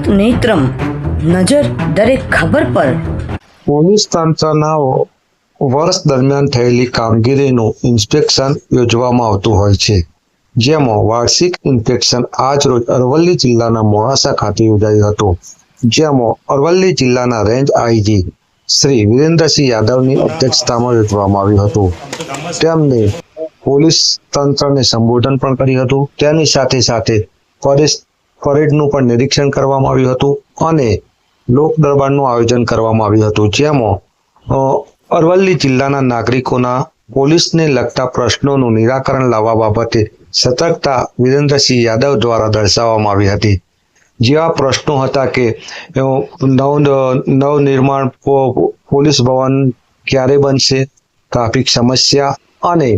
ભારત નેત્રમ નજર દરેક ખબર પર પોલીસ તંત્રના વર્ષ દરમિયાન થયેલી કામગીરીનું ઇન્સ્પેક્શન યોજવામાં આવતું હોય છે, જેમાં વાર્ષિક ઇન્સ્પેક્શન આજરોજ અરવલ્લી જિલ્લાના મોડાસા ખાતે યોજાયું હતું, જેમાં અરવલ્લી જિલ્લાના રેન્જ આઈજી શ્રી વિરેન્દ્રસિંહ યાદવની અધ્યક્ષતામાં યોજવામાં આવ્યું હતું. તેમને પોલીસ તંત્રને સંબોધન પણ કર્યું હતું. તેની સાથે સાથે પરેડનું પણ નિરીક્ષણ કરવામાં આવ્યું હતું અને લોક દરબારનું આયોજન કરવામાં આવ્યું હતું, જેમાં અરવલ્લી જિલ્લાના નાગરિકોના પોલીસને લગતા પ્રશ્નોનું નિરાકરણ લાવવા બાબતે સતર્કતા વિરેન્દ્રસિંહ યાદવ દ્વારા દર્શાવવામાં આવી હતી. જેવા પ્રશ્નો હતા કે નવનિર્માણ પોલીસ ભવન ક્યારે બનશે, ટ્રાફિક સમસ્યા અને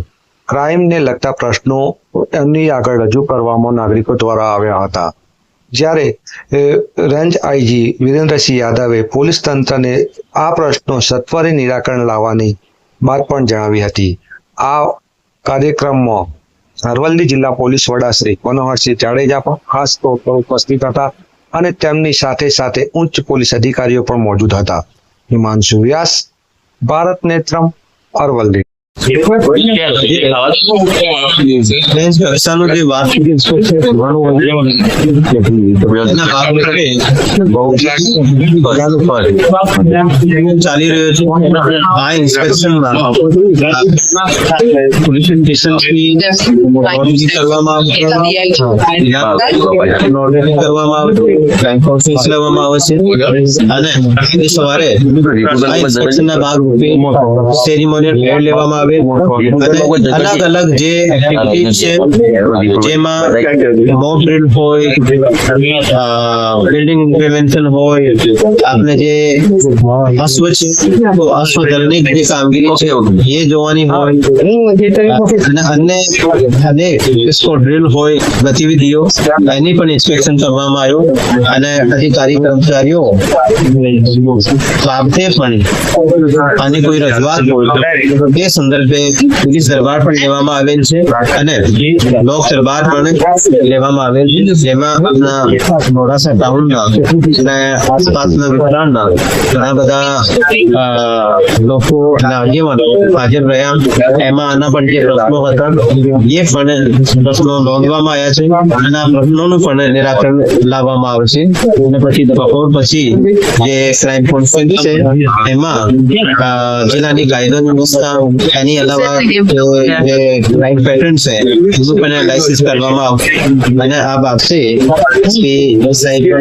ક્રાઇમને લગતા પ્રશ્નો એમની આગળ રજૂ કરવામાં નાગરિકો દ્વારા આવ્યા હતા. જ્યારે રેન્જ આઈજી વિરેન્દ્રસિંહ યાદવે પોલીસ તંત્રને આ પ્રશ્નો સત્વરે નિરાકરણ લાવવાની વાત પણ જણાવી હતી. આ કાર્યક્રમમાં અરવલ્લી જિલ્લા પોલીસ વડા શ્રી મનોહરસિંહ જાડેજા પણ ખાસ તौर पर ઉપસ્થિત હતા અને તેમની સાથે સાથે ઉચ્ચ પોલીસ અધિકારીઓ પણ મોજૂદ હતા. હિમાંશુ વ્યાસ, ભારત નેત્રમ, અરવલ્લી. ચાલી રહ્યો છે આ ઇન્સ્પેક્શનમાં પોલીસ સ્ટેશનથી કરવામાં આવશે અને સવારે આ ઇન્સ્પેક્શનના ભાગરૂપે સેરેમોનિયલ પેરેડ લેવામાં આવે. અલગ અલગ જે એક્ટિવિટીઝ છે જેમાં મોક ડ્રીલ હોય, બિલ્ડિંગ પ્રિવેન્શન હોય, આપણે જે અશ્વ છે તો અશ્વ દળની જે કામગીરી છે એ જોવાની હોય અને અન્ય ડ્રીલ હોય ગતિવિધિઓ એની પણ ઇન્સ્પેક્શન કરવામાં આવ્યું અને અધિકારી કર્મચારીઓ બાબતે પણ અને કોઈ રજૂઆત હોય એ સંદર્ભે પોલીસ દરબાર પણ લેવામાં આવેલ છે અને લોક દરબાર પણ લેવામાં આવેલ છે, જેમાં મોડાસા ટાઉનના અને આસપાસના વિસ્તારના ઘણા બધા લોકો આગેવાનો હાજર રહ્યા. એમાં આના પણ જે પ્રશ્નો હતા એ પણ પ્રશ્નો નોંધવામાં આવ્યા છે અને આ પ્રશ્નોનું પણ નિરાકરણ લાવવામાં આવશે. અને પછી બપોર પછી જે ક્રાઇમ કોન્ફરન્સ છે એમાં જિલ્લાની કાયદો વ્યવસ્થા એની અલાવા જે ક્રાઇમ પેટર્ન છે એનું પણ એનાલિસિસ કરવામાં આવશે અને આ બાબતે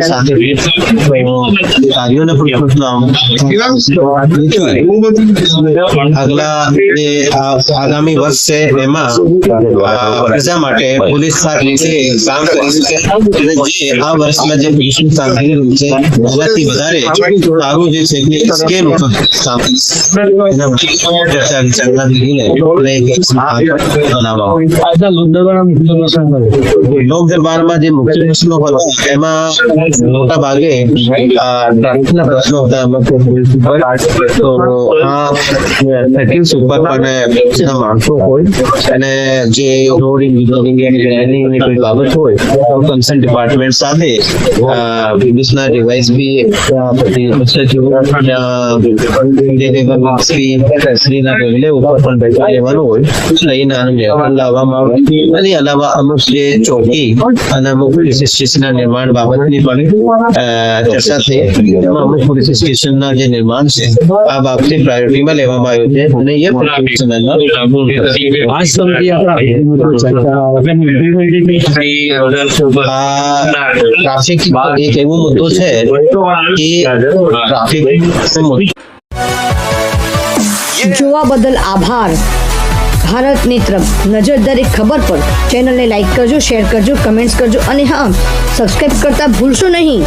સાથે કાર્યોને આગામી વર્ષ છે એમાં પ્રજા માટે પોલીસ સાથે કામ કર્યું છે અને જે આ વર્ષમાં જે પોલીસની કામગીરી છે એનાથી વધારે સારું જે છે કે સ્કેલ ઉપર કામ ચર્ચા વિચારણા લઈને લોક દરબારમાં જે મુખ્ય પ્રશ્નો હતા એમાં મોટા ભાગે ટ્રાફિકના પ્રશ્નો હતા. તો આ સેટિંગ્સ ઉપર પણ માણસો હોય અને જે રોડ ઇન્જિનિયરિંગની કોઈ બાબત હોય તો કન્સર્ન ડિપાર્ટમેન્ટ સાથે પોલીસના ડિવાઇસ બી લેવાનું હોય લઈને લાવવામાં આવે. એની અલાવા અમુક જે ચોકી અને અમુક પોલીસ સ્ટેશનના નિર્માણ બાબતની પણ ચર્ચા થઈ. અમુક પોલીસ સ્ટેશનના જે નિર્માણ છે આ બાબતે પ્રાયોરિટીમાં લેવામાં આવ્યું છે અને એ ટ્રાફિક એક એવો મુદ્દો છે કે ટ્રાફિક જોવા બદલ આભાર. ભારત નેત્રમ નજર દરેક ખબર પર ચેનલને લાઈક કરજો, શેર કરજો, કમેન્ટ્સ કરજો અને હા, સબસ્ક્રાઇબ કરતા ભૂલશો નહીં.